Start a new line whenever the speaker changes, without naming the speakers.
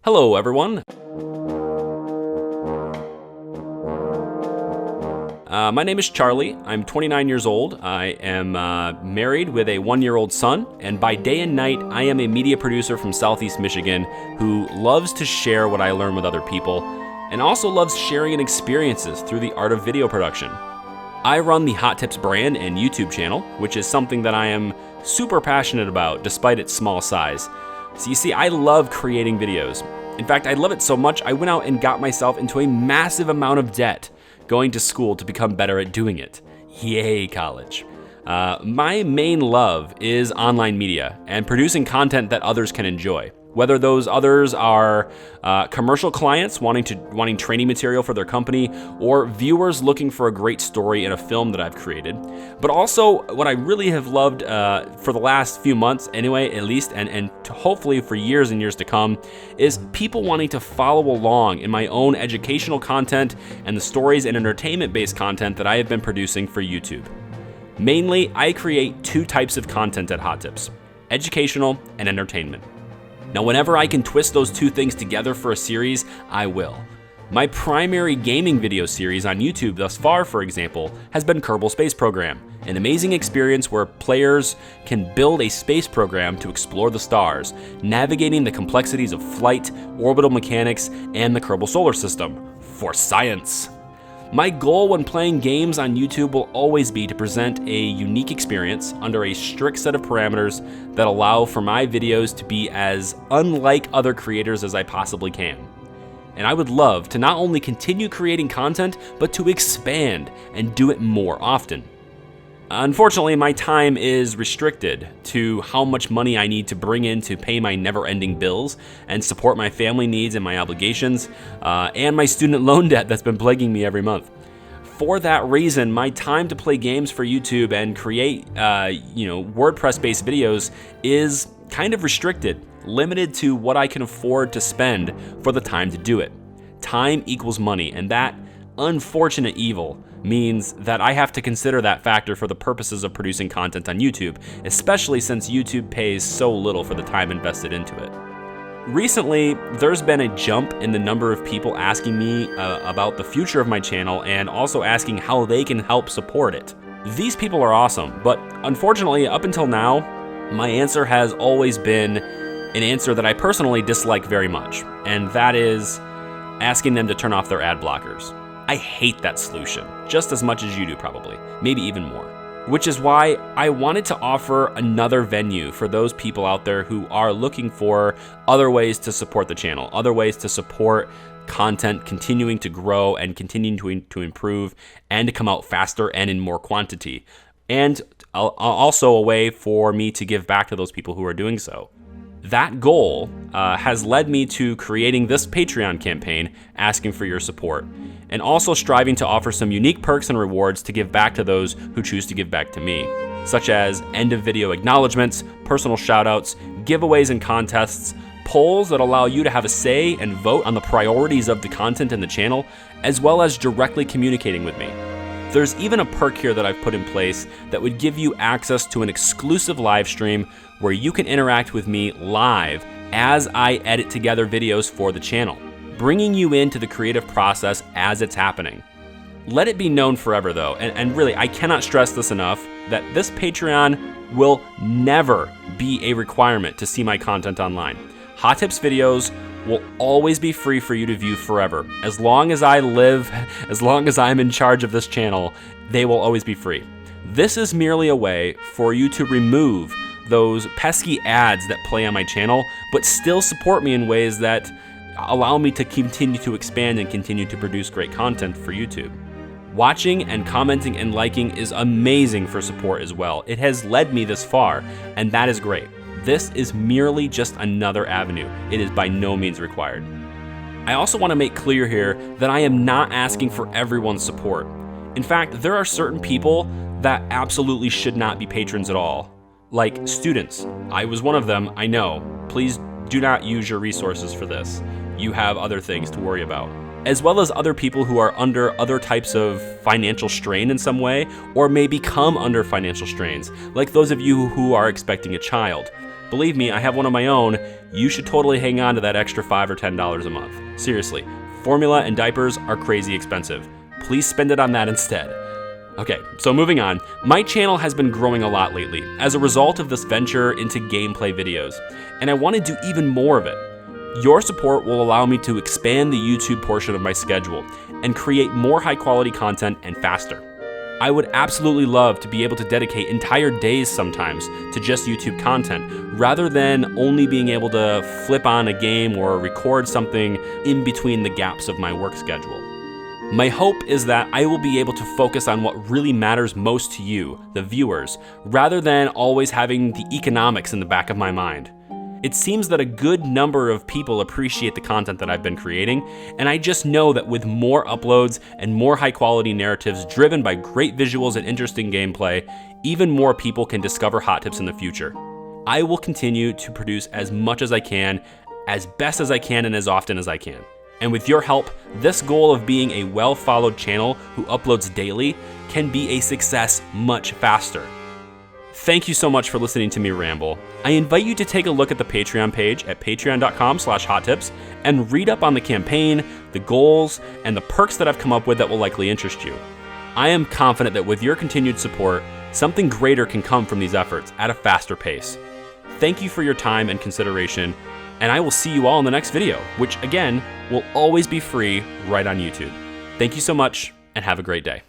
Hello, everyone. My name is Charlie. I'm 29 years old. I am married with a 1-year-old son, and by day and night, I am a media producer from Southeast Michigan who loves to share what I learn with other people, and also loves sharing experiences through the art of video production. I run the Hot Tips brand and YouTube channel, which is something that I am super passionate about despite its small size. So you see, I love creating videos. In fact, I love it so much, I went out and got myself into a massive amount of debt going to school to become better at doing it. Yay, college. My main love is online media and producing content that others can enjoy. Whether those others are commercial clients wanting training material for their company, or viewers looking for a great story in a film that I've created. But also, what I really have loved for the last few months anyway, at least, and hopefully for years and years to come, is people wanting to follow along in my own educational content and the stories and entertainment-based content that I have been producing for YouTube. Mainly, I create two types of content at Hot Tips: educational and entertainment. Now, whenever I can twist those two things together for a series, I will. My primary gaming video series on YouTube thus far, for example, has been Kerbal Space Program, an amazing experience where players can build a space program to explore the stars, navigating the complexities of flight, orbital mechanics, and the Kerbal Solar System for science. My goal when playing games on YouTube will always be to present a unique experience under a strict set of parameters that allow for my videos to be as unlike other creators as I possibly can. And I would love to not only continue creating content, but to expand and do it more often. Unfortunately, my time is restricted to how much money I need to bring in to pay my never-ending bills and support my family needs and my obligations, and my student loan debt that's been plaguing me every month. For that reason, my time to play games for YouTube and create, WordPress-based videos is kind of restricted, limited to what I can afford to spend for the time to do it. Time equals money, and that unfortunate evil means that I have to consider that factor for the purposes of producing content on YouTube, especially since YouTube pays so little for the time invested into it. Recently, there's been a jump in the number of people asking me about the future of my channel and also asking how they can help support it. These people are awesome, but unfortunately, up until now, my answer has always been an answer that I personally dislike very much, and that is asking them to turn off their ad blockers. I hate that solution, just as much as you do probably, maybe even more. Which is why I wanted to offer another venue for those people out there who are looking for other ways to support the channel, other ways to support content continuing to grow and continuing to improve and to come out faster and in more quantity. And also a way for me to give back to those people who are doing so. That goal has led me to creating this Patreon campaign asking for your support, and also striving to offer some unique perks and rewards to give back to those who choose to give back to me, such as end-of-video acknowledgements, personal shoutouts, giveaways and contests, polls that allow you to have a say and vote on the priorities of the content in the channel, as well as directly communicating with me. There's even a perk here that I've put in place that would give you access to an exclusive live stream where you can interact with me live as I edit together videos for the channel, bringing you into the creative process as it's happening. Let it be known forever though, and really I cannot stress this enough, that this Patreon will never be a requirement to see my content online. Hot Tips videos will always be free for you to view forever. As long as I live, as long as I'm in charge of this channel, they will always be free. This is merely a way for you to remove those pesky ads that play on my channel, but still support me in ways that allow me to continue to expand and continue to produce great content for YouTube. Watching and commenting and liking is amazing for support as well. It has led me this far, and that is great. This is merely just another avenue. It is by no means required. I also want to make clear here that I am not asking for everyone's support. In fact, there are certain people that absolutely should not be patrons at all. Like students. I was one of them, I know. Please do not use your resources for this. You have other things to worry about. As well as other people who are under other types of financial strain in some way, or may become under financial strains, like those of you who are expecting a child. Believe me, I have one of my own. You should totally hang on to that extra $5 or $10 a month. Seriously, formula and diapers are crazy expensive. Please spend it on that instead. Okay, so moving on. My channel has been growing a lot lately as a result of this venture into gameplay videos, and I want to do even more of it. Your support will allow me to expand the YouTube portion of my schedule and create more high quality content and faster. I would absolutely love to be able to dedicate entire days sometimes to just YouTube content, rather than only being able to flip on a game or record something in between the gaps of my work schedule. My hope is that I will be able to focus on what really matters most to you, the viewers, rather than always having the economics in the back of my mind. It seems that a good number of people appreciate the content that I've been creating, and I just know that with more uploads and more high quality narratives driven by great visuals and interesting gameplay, even more people can discover hot tips in the future. I will continue to produce as much as I can, as best as I can, and as often as I can. And with your help, this goal of being a well-followed channel who uploads daily can be a success much faster. Thank you so much for listening to me ramble. I invite you to take a look at the Patreon page at patreon.com/hottips and read up on the campaign, the goals, and the perks that I've come up with that will likely interest you. I am confident that with your continued support, something greater can come from these efforts at a faster pace. Thank you for your time and consideration, and I will see you all in the next video, which again, will always be free right on YouTube. Thank you so much, and have a great day.